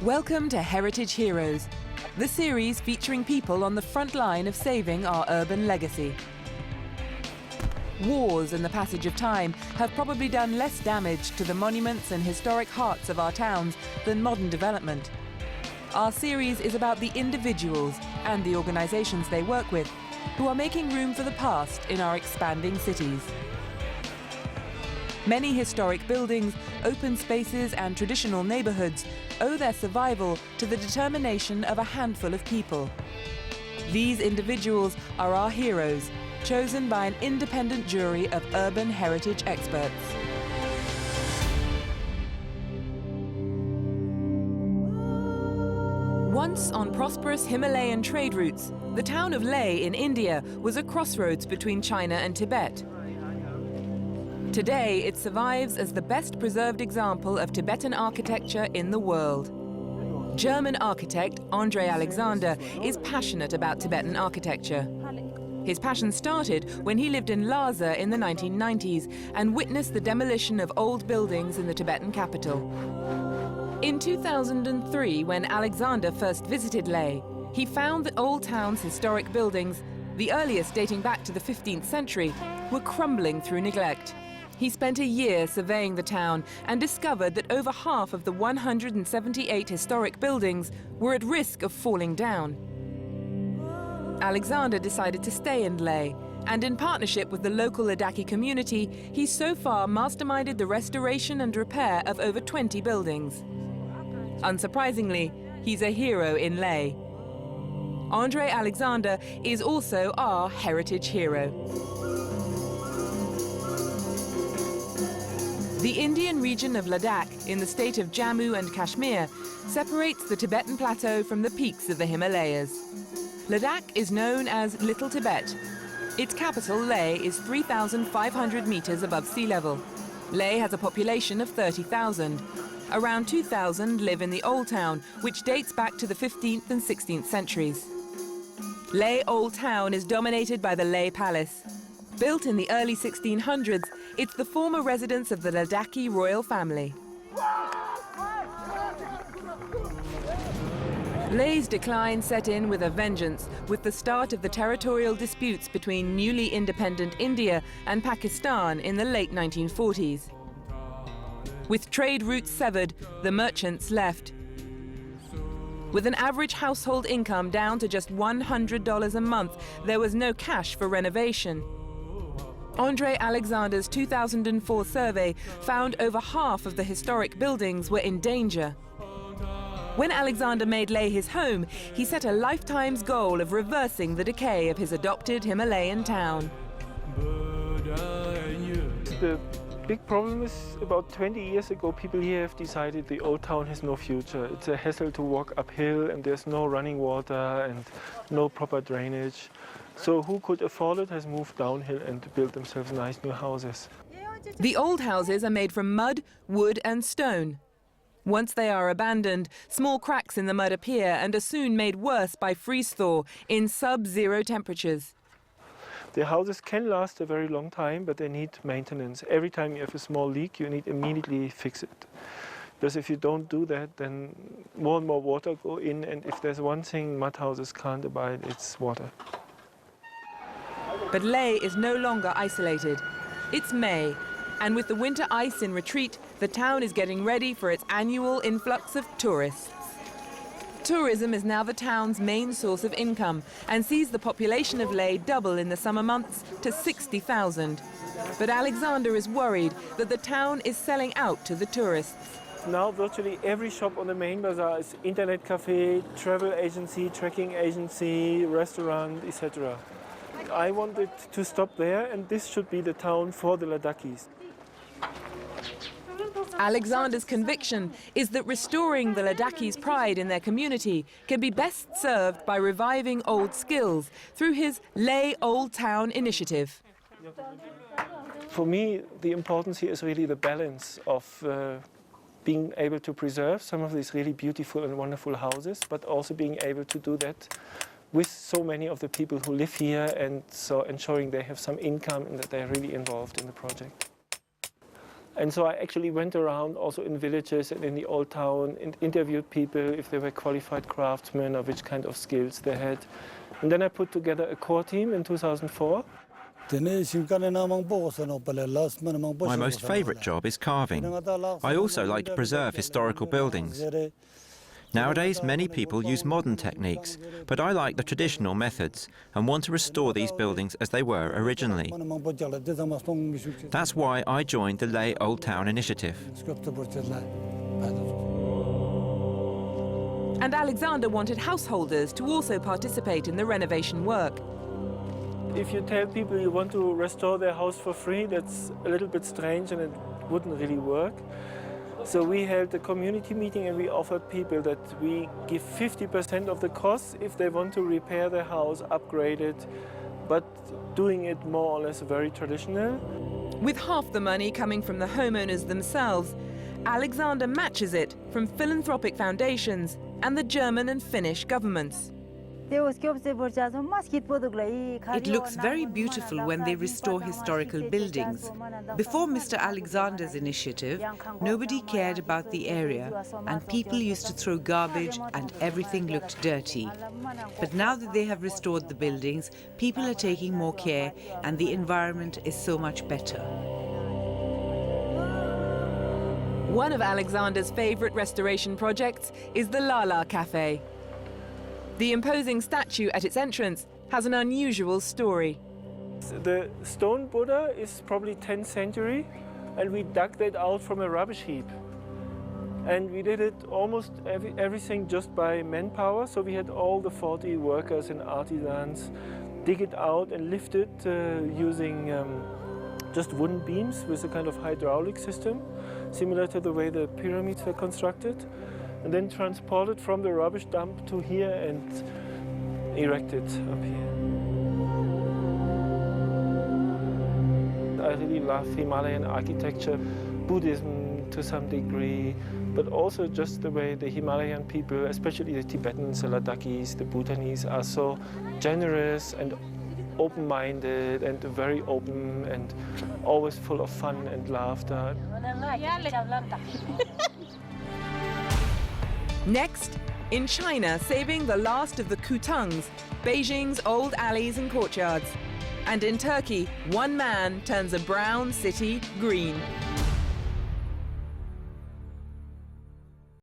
Welcome to Heritage Heroes, the series featuring people on the front line of saving our urban legacy. Wars and the passage of time have probably done less damage to the monuments and historic hearts of our towns than modern development. Our series is about the individuals and the organisations they work with who are making room for the past in our expanding cities. Many historic buildings, open spaces and traditional neighbourhoods owe their survival to the determination of a handful of people. These individuals are our heroes, chosen by an independent jury of urban heritage experts. Once on prosperous Himalayan trade routes, the town of Leh in India was a crossroads between China and Tibet. Today, it survives as the best preserved example of Tibetan architecture in the world. German architect André Alexander is passionate about Tibetan architecture. His passion started when he lived in Lhasa in the 1990s and witnessed the demolition of old buildings in the Tibetan capital. In 2003, when Alexander first visited Leh, he found that Old Town's historic buildings, the earliest dating back to the 15th century, were crumbling through neglect. He spent a year surveying the town and discovered that over half of the 178 historic buildings were at risk of falling down. Alexander decided to stay in Leh, and in partnership with the local Ladakhi community, he so far masterminded the restoration and repair of over 20 buildings. Unsurprisingly, he's a hero in Leh. André Alexander is also our heritage hero. The Indian region of Ladakh, in the state of Jammu and Kashmir, separates the Tibetan plateau from the peaks of the Himalayas. Ladakh is known as Little Tibet. Its capital, Leh, is 3,500 meters above sea level. Leh has a population of 30,000. Around 2,000 live in the Old Town, which dates back to the 15th and 16th centuries. Leh Old Town is dominated by the Leh Palace. Built in the early 1600s, it's the former residence of the Ladakhi royal family. Leh's decline set in with a vengeance with the start of the territorial disputes between newly independent India and Pakistan in the late 1940s. With trade routes severed, the merchants left. With an average household income down to just $100 a month, there was no cash for renovation. André Alexander's 2004 survey found over half of the historic buildings were in danger. When Alexander made Leh his home, he set a lifetime's goal of reversing the decay of his adopted Himalayan town. The big problem is about 20 years ago, people here have decided the old town has no future. It's a hassle to walk uphill and there's no running water and no proper drainage. So who could afford it has moved downhill and built themselves nice new houses. The old houses are made from mud, wood and stone. Once they are abandoned, small cracks in the mud appear and are soon made worse by freeze-thaw in sub-zero temperatures. The houses can last a very long time, but they need maintenance. Every time you have a small leak, you need immediately fix it. Because if you don't do that, then more and more water go in, and if there's one thing mud houses can't abide, it's water. But Leh is no longer isolated. It's May, and with the winter ice in retreat, the town is getting ready for its annual influx of tourists. Tourism is now the town's main source of income and sees the population of Leh double in the summer months to 60,000. But Alexander is worried that the town is selling out to the tourists. Now virtually every shop on the main bazaar is internet cafe, travel agency, trekking agency, restaurant, etc. I wanted to stop there, and this should be the town for the Ladakhis. Alexander's conviction is that restoring the Ladakhis' pride in their community can be best served by reviving old skills through his Leh Old Town initiative. For me, the importance here is really the balance of being able to preserve some of these really beautiful and wonderful houses, but also being able to do that with so many of the people who live here, and so ensuring they have some income and that they're really involved in the project. And so I actually went around also in villages and in the old town and interviewed people if they were qualified craftsmen or which kind of skills they had. And then I put together a core team in 2004. My most favourite job is carving. I also like to preserve historical buildings. Nowadays, many people use modern techniques, but I like the traditional methods and want to restore these buildings as they were originally. That's why I joined the Leh Old Town Initiative. And Alexander wanted householders to also participate in the renovation work. If you tell people you want to restore their house for free, that's a little bit strange and it wouldn't really work. So we held a community meeting and we offered people that we give 50% of the costs if they want to repair their house, upgrade it, but doing it more or less very traditional. With half the money coming from the homeowners themselves, Alexander matches it from philanthropic foundations and the German and Finnish governments. It looks very beautiful when they restore historical buildings. Before Mr. Alexander's initiative, nobody cared about the area and people used to throw garbage and everything looked dirty. But now that they have restored the buildings, people are taking more care and the environment is so much better. One of Alexander's favourite restoration projects is the Lala Cafe. The imposing statue at its entrance has an unusual story. The stone Buddha is probably 10th century and we dug that out from a rubbish heap. And we did it almost everything just by manpower, so we had all the 40 workers and artisans dig it out and lift it using just wooden beams with a kind of hydraulic system, similar to the way the pyramids were constructed. And then transported from the rubbish dump to here and erected up here. I really love Himalayan architecture, Buddhism to some degree, but also just the way the Himalayan people, especially the Tibetans, the Ladakhis, the Bhutanese, are so generous and open-minded and very open and always full of fun and laughter. Next, in China, saving the last of the kutangs, Beijing's old alleys and courtyards. And in Turkey, one man turns a brown city green.